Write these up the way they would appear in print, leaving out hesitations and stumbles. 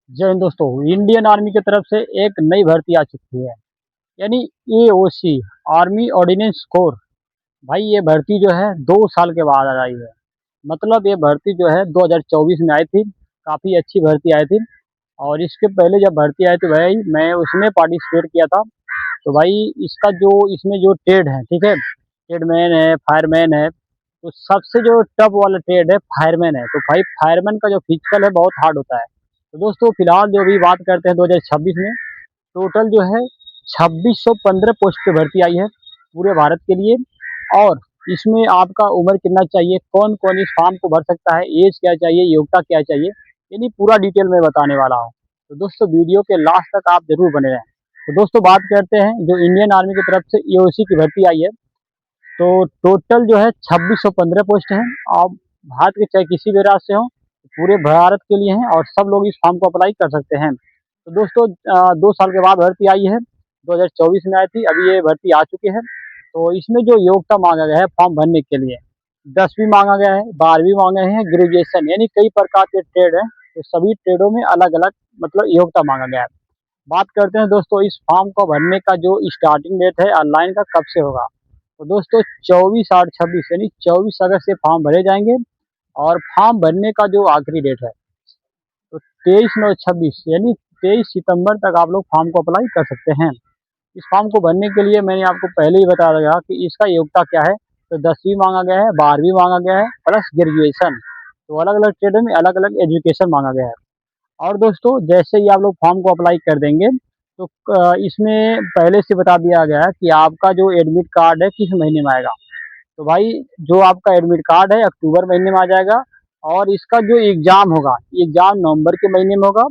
जय हिंद दोस्तों। Indian army की तरफ से एक नई भर्ती आ चुकी है, यानी एओसी, आर्मी ऑर्डिनेंस कोर। भाई ये भर्ती जो है 2 साल के बाद आ रही है। मतलब ये भर्ती जो है 2024 में आई थी। काफ़ी अच्छी भर्ती आई थी। और इसके पहले जब भर्ती आई थी भाई, मैं उसमें पार्टिसिपेट किया था। तो भाई इसका जो इसमें जो ट्रेड है, ठीक है, ट्रेडमैन है, फायरमैन है। तो सबसे जो टफ वाला ट्रेड है फायरमैन है। तो भाई फायरमैन का जो फिजिकल है बहुत हार्ड होता है। तो दोस्तों फिलहाल जो अभी बात करते हैं 2026 में, टोटल जो है 2615 पोस्ट पे भर्ती आई है पूरे भारत के लिए। और इसमें आपका उम्र कितना चाहिए, कौन कौन इस फॉर्म को भर सकता है, एज क्या चाहिए, योग्यता क्या चाहिए, यानी पूरा डिटेल में बताने वाला हूँ। तो दोस्तों वीडियो के लास्ट तक आप जरूर बने रहें। तो दोस्तों बात करते हैं जो इंडियन आर्मी की तरफ से एओसी की भर्ती आई है। तो टोटल जो है 2615 पोस्ट हैं। आप भारत के चाहे किसी भी राज्य से हो, पूरे भारत के लिए हैं और सब लोग इस फॉर्म को अप्लाई कर सकते हैं। तो दोस्तों 2 साल के बाद भर्ती आई है, 2024 में आई थी, अभी ये भर्ती आ चुकी है। तो इसमें जो योग्यता मांगा गया है फॉर्म भरने के लिए, 10वीं मांगा गया है, 12वीं मांगे हैं, ग्रेजुएशन, यानी कई प्रकार के ट्रेड हैं। तो सभी ट्रेडों में अलग अलग मतलब योग्यता मांगा गया है। बात करते हैं दोस्तों इस फॉर्म को भरने का जो स्टार्टिंग डेट है ऑनलाइन का कब से होगा। तो दोस्तों 24/8/26 यानी 24 अगस्त से फॉर्म भरे जाएंगे। और फॉर्म भरने का जो आखिरी डेट है तो 23/9/26 यानी 23 सितंबर तक आप लोग फॉर्म को अप्लाई कर सकते हैं। इस फॉर्म को भरने के लिए मैंने आपको पहले ही बताया गया कि इसका योग्यता क्या है। तो 10वीं मांगा गया है, 12वीं मांगा गया है, प्लस ग्रेजुएशन। तो अलग अलग ट्रेड में अलग अलग एजुकेशन मांगा गया है। और दोस्तों जैसे ही आप लोग फॉर्म को अप्लाई कर देंगे तो इसमें पहले से बता दिया गया है कि आपका जो एडमिट कार्ड है किस महीने में आएगा। तो भाई जो आपका एडमिट कार्ड है अक्टूबर महीने में आ जाएगा। और इसका जो एग्ज़ाम होगा, एग्ज़ाम नवंबर के महीने में होगा।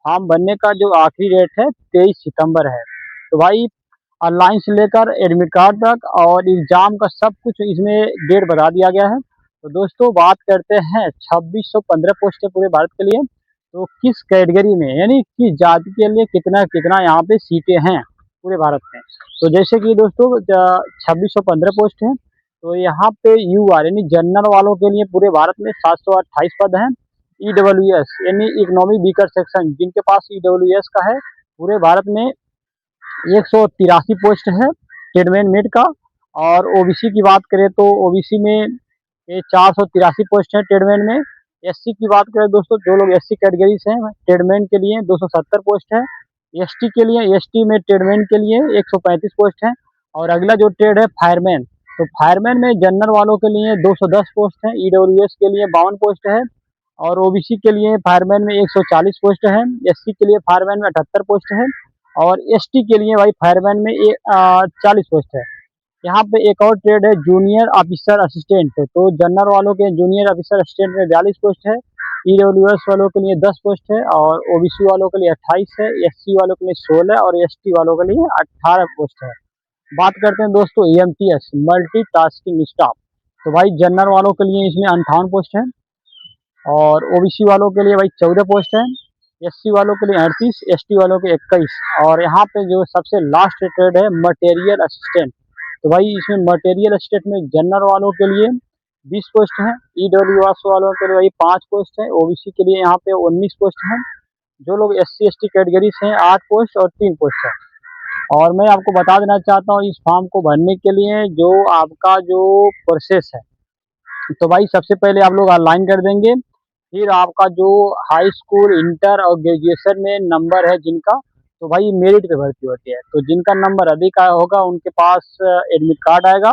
फॉर्म भरने का जो आखिरी डेट है 23 सितंबर है। तो भाई ऑनलाइन से लेकर एडमिट कार्ड तक और एग्ज़ाम का सब कुछ इसमें डेट बता दिया गया है। तो दोस्तों बात करते हैं 2615 पोस्ट है पूरे भारत के लिए। तो किस कैटेगरी में यानी किस जाति के लिए कितना कितना यहाँ पे सीटें हैं पूरे भारत में। तो जैसे कि दोस्तों 2615 पोस्ट हैं। तो यहाँ पे यू आर यानी जनरल वालों के लिए पूरे भारत में 728 पद हैं। ईडब्ल्यूएस यानी इकोनॉमिक वीकर सेक्शन, जिनके पास ईडब्ल्यूएस का है, पूरे भारत में 183 पोस्ट है ट्रेडमैन मेट का। और ओबीसी की बात करें तो ओबीसी में ये 483 पोस्ट है ट्रेडमैन में। एससी की बात करें दोस्तों, जो लोग एससी कैटेगरी से हैं ट्रेडमैन के लिए 270 पोस्ट है। एसटी के लिए, एसटी में ट्रेडमैन के लिए 135 पोस्ट है। और अगला जो ट्रेड है फायरमैन। तो फायरमैन में जनरल वालों के लिए 210 पोस्ट है, ईडब्ल्यूएस के लिए 52 पोस्ट है। और ओबीसी के लिए फायरमैन में 140 पोस्ट है। एससी के लिए फायरमैन में 78 पोस्ट है। और एसटी के लिए भाई फायरमैन में 40 पोस्ट है। यहाँ पे एक और ट्रेड है जूनियर ऑफिसर असिस्टेंट। तो जनरल वालों के जूनियर ऑफिसर असिस्टेंट में 42 पोस्ट है। ईडब्ल्यूएस वालों के लिए 10 पोस्ट है और ओबीसी वालों के लिए 28 है, एससी वालों के लिए 16 और एसटी वालों के लिए 18 पोस्ट है। बात करते हैं दोस्तों एमटीएस, मल्टी टास्किंग स्टाफ। तो भाई जनरल वालों के लिए इसमें 58 पोस्ट है। और ओबीसी वालों के लिए भाई 14 पोस्ट है। एससी वालों के लिए 38, एसटी वालों के 21। और यहाँ पे जो सबसे लास्ट ट्रेड है मटेरियल असिस्टेंट। तो भाई इसमें मटेरियल असिस्टेंट में जनरल वालों के लिए 20 पोस्ट है। ईडब्ल्यू एस वालों के लिए भाई 5 पोस्ट है। ओबीसी के लिए यहाँ पे 19 पोस्ट है। जो लोग S C S T category से हैं 8 पोस्ट और 3 पोस्ट है। और मैं आपको बता देना चाहता हूँ इस फॉर्म को भरने के लिए जो आपका जो प्रोसेस है। तो भाई सबसे पहले आप लोग ऑनलाइन कर देंगे। फिर आपका जो हाई स्कूल, इंटर और ग्रेजुएशन में नंबर है जिनका, तो भाई मेरिट पे भर्ती होती है। तो जिनका नंबर अधिक आया होगा उनके पास एडमिट कार्ड आएगा।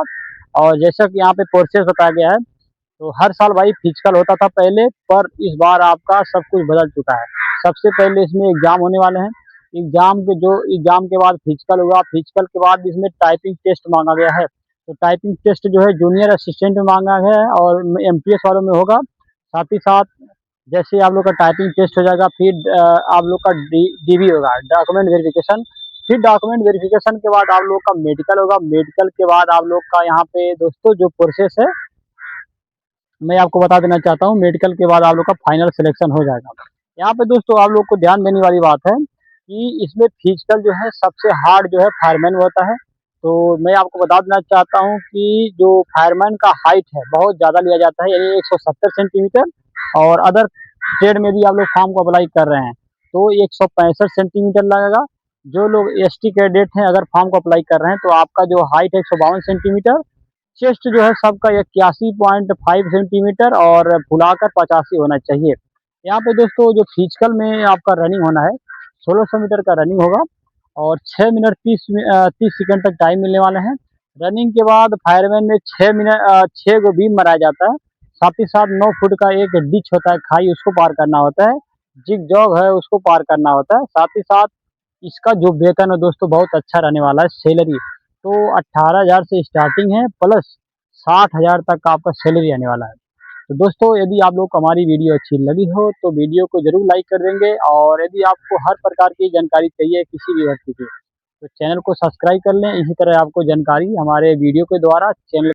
और जैसा कि यहाँ पे प्रोसेस बताया गया है, तो हर साल भाई फिजिकल होता था पहले, पर इस बार आपका सब कुछ बदल चुका है। सबसे पहले इसमें एग्जाम होने वाले हैं। एग्जाम के बाद फिजिकल हुआ, फिजिकल के बाद इसमें टाइपिंग टेस्ट मांगा गया है। तो टाइपिंग टेस्ट जो है जूनियर असिस्टेंट में मांगा गया है और एमटीएस वालों में होगा। साथ ही साथ जैसे आप लोग का टाइपिंग टेस्ट हो जाएगा, फिर आप लोग का डीवी होगा, डॉक्यूमेंट वेरिफिकेशन। फिर डॉक्यूमेंट वेरिफिकेशन के बाद आप लोग का मेडिकल होगा। मेडिकल के बाद आप लोग का यहाँ पे दोस्तों जो प्रोसेस है मैं आपको बता देना चाहता हूँ, मेडिकल के बाद आप लोग का फाइनल सिलेक्शन हो जाएगा। यहाँ पे दोस्तों आप लोग को ध्यान देने वाली बात है कि इसमें फिजिकल जो है सबसे हार्ड जो है फायरमैन में होता है। तो मैं आपको बता देना चाहता हूँ कि जो फायरमैन का हाइट है बहुत ज़्यादा लिया जाता है, यानी 170 सेंटीमीटर। और अदर ट्रेड में भी आप लोग फॉर्म को अप्लाई कर रहे हैं तो 165 सेंटीमीटर लगेगा। जो लोग एसटी कैडेट हैं, अगर फॉर्म को अप्लाई कर रहे हैं, तो आपका जो हाइट है 152 सेंटीमीटर, चेस्ट जो है सबका 81.5 सेंटीमीटर और फुलाकर 85 होना चाहिए। यहाँ पे दोस्तों जो फिजिकल में आपका रनिंग होना है, 1600 मीटर का रनिंग होगा और 6 मिनट 30 सेकंड तक टाइम मिलने वाले हैं। रनिंग के बाद फायरमैन में 6 गो बीम मराया जाता है। साथ ही साथ 9 फुट का एक डिच होता है, खाई, उसको पार करना होता है। जिग जॉग है, उसको पार करना होता है। साथ ही साथ इसका जो वेतन है दोस्तों बहुत अच्छा रहने वाला है। सैलरी तो 18,000 से स्टार्टिंग है, प्लस 60,000 तक का आपका सैलरी आने वाला है। तो दोस्तों यदि आप लोग को हमारी वीडियो अच्छी लगी हो तो वीडियो को जरूर लाइक कर देंगे, और यदि आपको हर प्रकार की जानकारी चाहिए किसी भी भर्ती की, तो चैनल को सब्सक्राइब कर लें। इसी तरह आपको जानकारी हमारे वीडियो के द्वारा चैनल